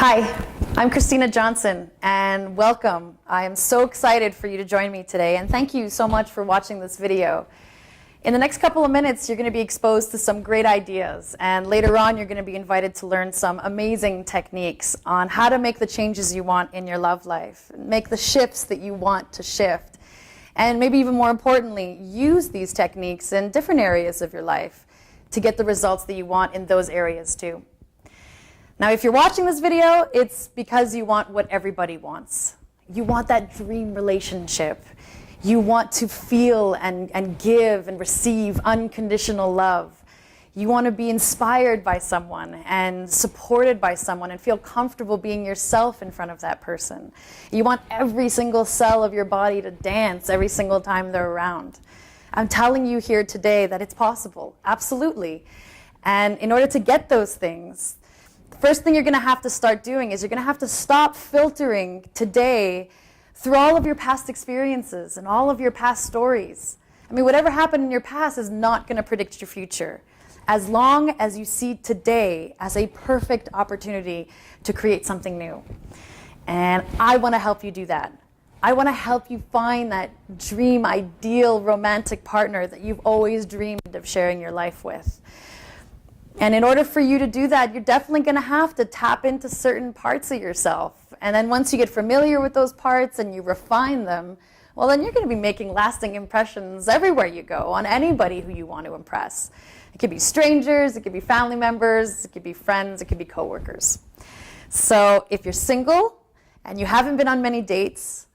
Hi, I'm Christina Johnson, and welcome. I am so excited for you to join me today, and thank you so much for watching this video. In the next couple of minutes, you're going to be exposed to some great ideas, and later on, you're going to be invited to learn some amazing techniques on how to make the changes you want in your love life, make the shifts that you want to shift, and maybe even more importantly, use these techniques in different areas of your life to get the results that you want in those areas too. Now, if you're watching this video, it's because you want what everybody wants. You want that dream relationship. You want to feel and give and receive unconditional love. You want to be inspired by someone and supported by someone and feel comfortable being yourself in front of that person. You want every single cell of your body to dance every single time they're around. I'm telling you here today that it's possible, absolutely. And in order to get those things, the first thing you're going to have to start doing is you're going to have to stop filtering today through all of your past experiences and all of your past stories. I mean, whatever happened in your past is not going to predict your future, as long as you see today as a perfect opportunity to create something new. And I want to help you do that. I want to help you find that dream, ideal, romantic partner that you've always dreamed of sharing your life with. And in order for you to do that, you're definitely going to have to tap into certain parts of yourself. And then once you get familiar with those parts and you refine them, well, then you're going to be making lasting impressions everywhere you go on anybody who you want to impress. It could be strangers, it could be family members, it could be friends, it could be coworkers. So if you're single and you haven't been on many dates,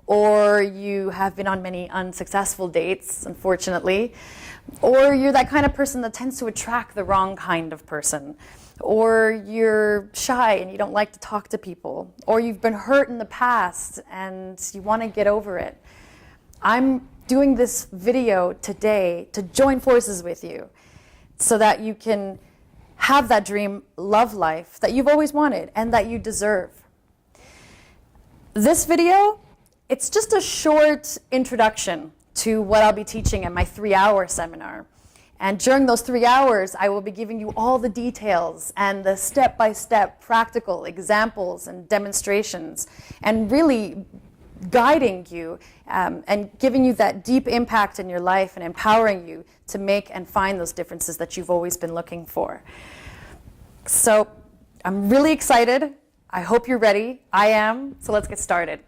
or you have been on many unsuccessful dates, unfortunately, or you're that kind of person that tends to attract the wrong kind of person, or you're shy and you don't like to talk to people, or you've been hurt in the past and you want to get over it. I'm doing this video today to join forces with you so that you can have that dream love life that you've always wanted and that you deserve. This video, it's just a short introduction to what I'll be teaching in my 3-hour seminar. And during those 3 hours, I will be giving you all the details and the step-by-step practical examples and demonstrations, and really guiding you and giving you that deep impact in your life and empowering you to make and find those differences that you've always been looking for. So I'm really excited. I hope you're ready. I am. So let's get started.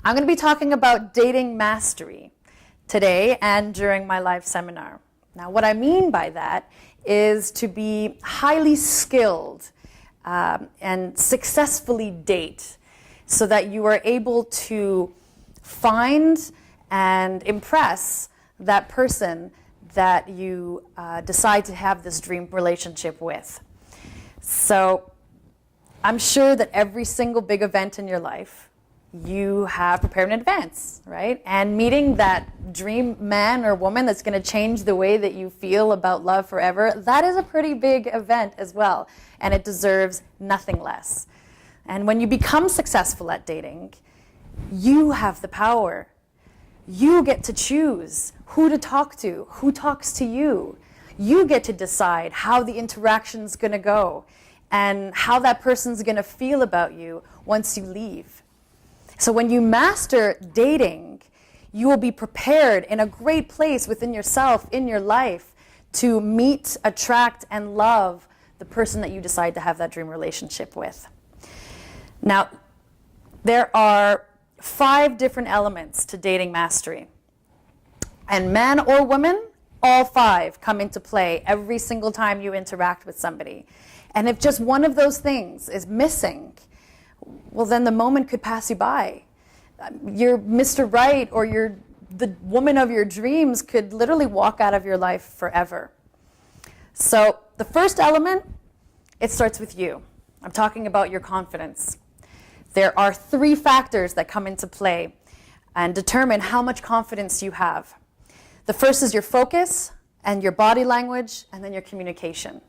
I'm going to be talking about dating mastery today and during my live seminar. Now, what I mean by that is to be highly skilled and successfully date so that you are able to find and impress that person that you decide to have this dream relationship with. So I'm sure that every single big event in your life you have prepared in advance, right? And meeting that dream man or woman that's going to change the way that you feel about love forever, that is a pretty big event as well, and it deserves nothing less. And when you become successful at dating, you have the power. You get to choose who to talk to, who talks to you. You get to decide how the interaction's going to go and how that person's going to feel about you once you leave. So when you master dating, you will be prepared in a great place within yourself, in your life, to meet, attract, and love the person that you decide to have that dream relationship with. Now, there are 5 different elements to dating mastery. And man or woman, all 5 come into play every single time you interact with somebody. And if just one of those things is missing, well, then the moment could pass you by. You're Mr. Right, or the woman of your dreams could literally walk out of your life forever. So the first element, it starts with you. I'm talking about your confidence. There are 3 factors that come into play and determine how much confidence you have. The first is your focus and your body language, and then your communication.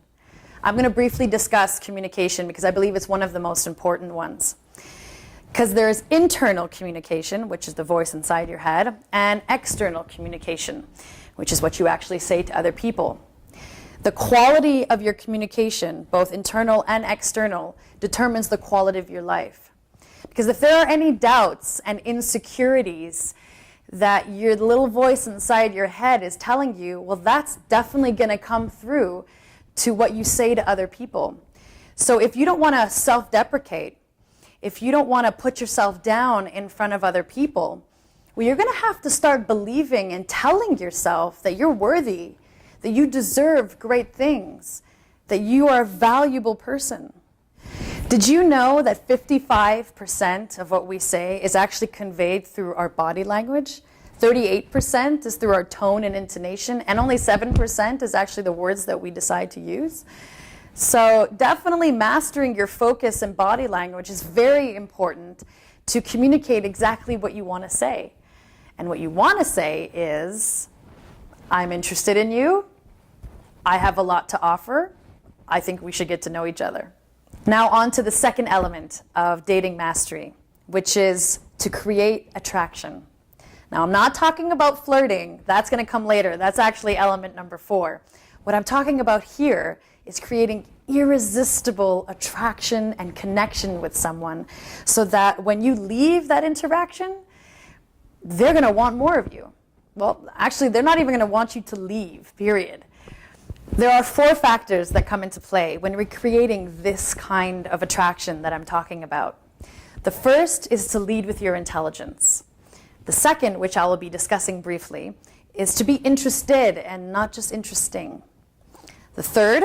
I'm going to briefly discuss communication because I believe it's one of the most important ones. Because there's internal communication, which is the voice inside your head, and external communication, which is what you actually say to other people. The quality of your communication, both internal and external, determines the quality of your life. Because if there are any doubts and insecurities that your little voice inside your head is telling you, well, that's definitely going to come through to what you say to other people. So if you don't want to self-deprecate, if you don't want to put yourself down in front of other people, well, you're going to have to start believing and telling yourself that you're worthy, that you deserve great things, that you are a valuable person. Did you know that 55% of what we say is actually conveyed through our body language? 38% is through our tone and intonation, and only 7% is actually the words that we decide to use. So definitely mastering your focus and body language is very important to communicate exactly what you want to say. And what you want to say is, I'm interested in you, I have a lot to offer, I think we should get to know each other. Now on to the second element of dating mastery, which is to create attraction. Now I'm not talking about flirting, that's going to come later, that's actually element number 4. What I'm talking about here is creating irresistible attraction and connection with someone so that when you leave that interaction, they're going to want more of you. Well, actually, they're not even going to want you to leave, period. There are 4 factors that come into play when we're creating this kind of attraction that I'm talking about. The first is to lead with your intelligence. The second, which I will be discussing briefly, is to be interested and not just interesting. The third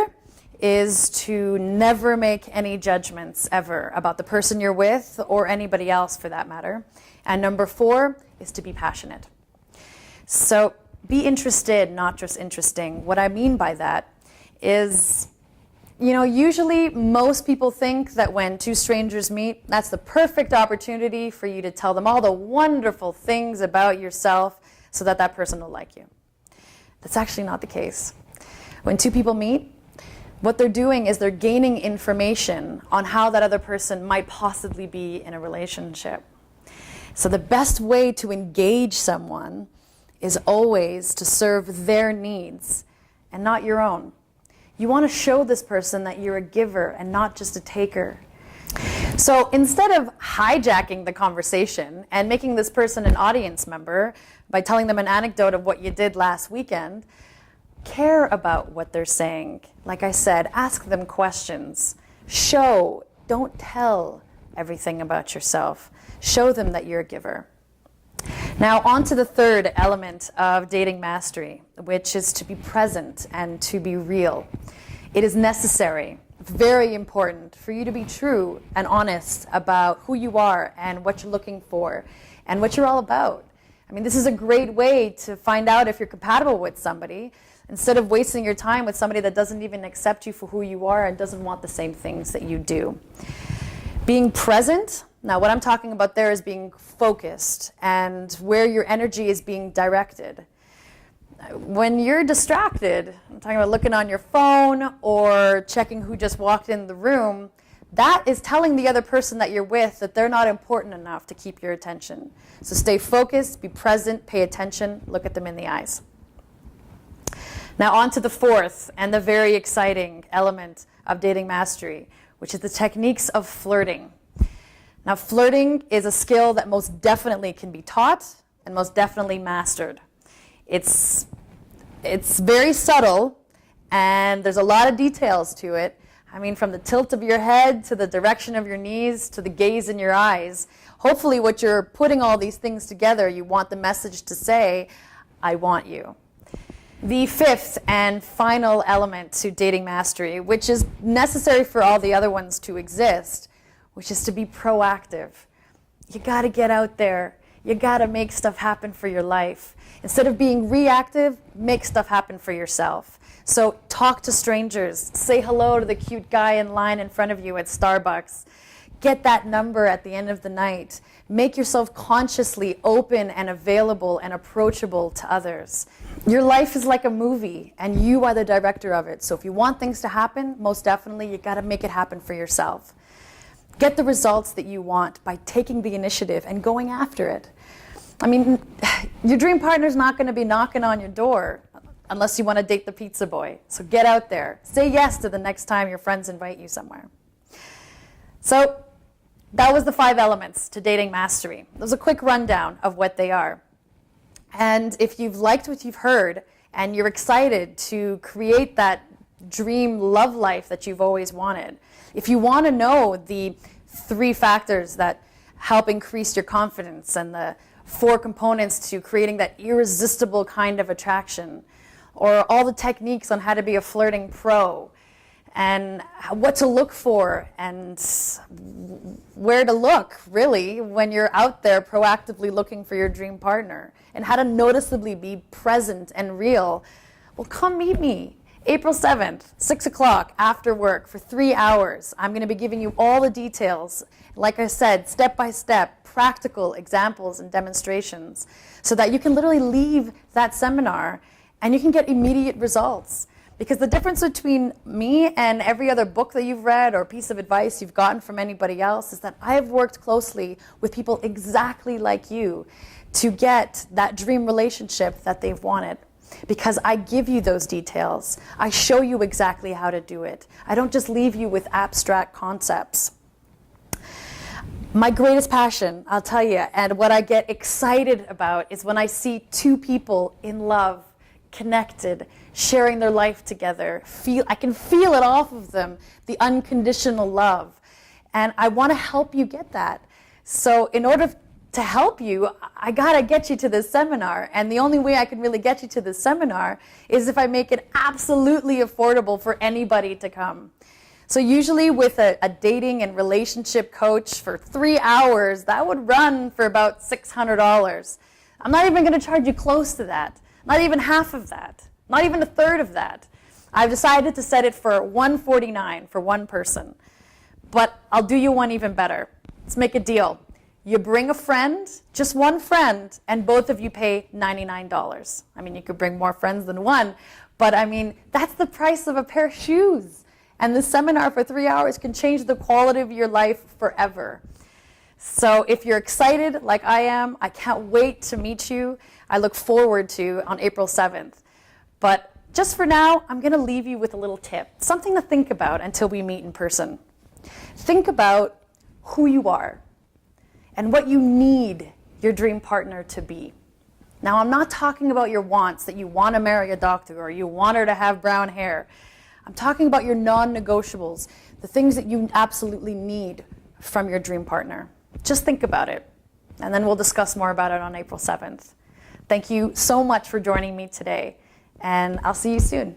is to never make any judgments ever about the person you're with or anybody else for that matter. And number 4 is to be passionate. So be interested, not just interesting. What I mean by that is, usually most people think that when 2 strangers meet, that's the perfect opportunity for you to tell them all the wonderful things about yourself so that that person will like you. That's actually not the case. When 2 people meet, what they're doing is they're gaining information on how that other person might possibly be in a relationship. So the best way to engage someone is always to serve their needs and not your own. You want to show this person that you're a giver and not just a taker. So instead of hijacking the conversation and making this person an audience member by telling them an anecdote of what you did last weekend, care about what they're saying. Like I said, ask them questions. Show, don't tell everything about yourself. Show them that you're a giver. Now on to the third element of dating mastery, which is to be present and to be real. It is necessary, very important, for you to be true and honest about who you are and what you're looking for and what you're all about. I mean, this is a great way to find out if you're compatible with somebody, instead of wasting your time with somebody that doesn't even accept you for who you are and doesn't want the same things that you do. Being present, now what I'm talking about there is being focused and where your energy is being directed. When you're distracted, I'm talking about looking on your phone or checking who just walked in the room, that is telling the other person that you're with that they're not important enough to keep your attention. So stay focused, be present, pay attention, look at them in the eyes. Now on to the fourth and the very exciting element of dating mastery, which is the techniques of flirting. Now flirting is a skill that most definitely can be taught and most definitely mastered. It's very subtle and there's a lot of details to it. I mean, from the tilt of your head to the direction of your knees to the gaze in your eyes. Hopefully what you're putting all these things together, you want the message to say, I want you. The fifth and final element to dating mastery, which is necessary for all the other ones to exist, which is to be proactive. You got to get out there. You got to make stuff happen for your life. Instead of being reactive, make stuff happen for yourself. So talk to strangers. Say hello to the cute guy in line in front of you at Starbucks. Get that number at the end of the night. Make yourself consciously open and available and approachable to others. Your life is like a movie, and you are the director of it. So if you want things to happen, most definitely, you got to make it happen for yourself. Get the results that you want by taking the initiative and going after it. I mean, your dream partner's not going to be knocking on your door. unless you want to date the pizza boy. So get out there. Say yes to the next time your friends invite you somewhere. So that was the 5 elements to dating mastery. That was a quick rundown of what they are. And if you've liked what you've heard and you're excited to create that dream love life that you've always wanted, if you want to know the 3 factors that help increase your confidence and the 4 components to creating that irresistible kind of attraction, or all the techniques on how to be a flirting pro, and what to look for and where to look, really, when you're out there proactively looking for your dream partner, and how to noticeably be present and real, well, come meet me. April 7th, 6 o'clock after work for 3 hours. I'm going to be giving you all the details, like I said, step by step, practical examples and demonstrations, so that you can literally leave that seminar and you can get immediate results. Because the difference between me and every other book that you've read or piece of advice you've gotten from anybody else is that I have worked closely with people exactly like you to get that dream relationship that they've wanted. Because I give you those details. I show you exactly how to do it. I don't just leave you with abstract concepts. My greatest passion, I'll tell you, and what I get excited about is when I see 2 people in love, connected, sharing their life together. I can feel it off of them, the unconditional love. And I want to help you get that. So in order to help you, I got to get you to this seminar. And the only way I can really get you to this seminar is if I make it absolutely affordable for anybody to come. So usually with a dating and relationship coach for 3 hours, that would run for about $600. I'm not even going to charge you close to that. Not even half of that. Not even a third of that. I've decided to set it for $149 for one person. But I'll do you one even better. Let's make a deal. You bring a friend, just one friend, and both of you pay $99. I mean, you could bring more friends than one, but I mean, that's the price of a pair of shoes. And the seminar for 3 hours can change the quality of your life forever. So if you're excited like I am, I can't wait to meet you. I look forward to on April 7th. But just for now, I'm going to leave you with a little tip, something to think about until we meet in person. Think about who you are and what you need your dream partner to be. Now, I'm not talking about your wants, that you want to marry a doctor or you want her to have brown hair. I'm talking about your non-negotiables, the things that you absolutely need from your dream partner. Just think about it, and then we'll discuss more about it on April 7th. Thank you so much for joining me today, and I'll see you soon.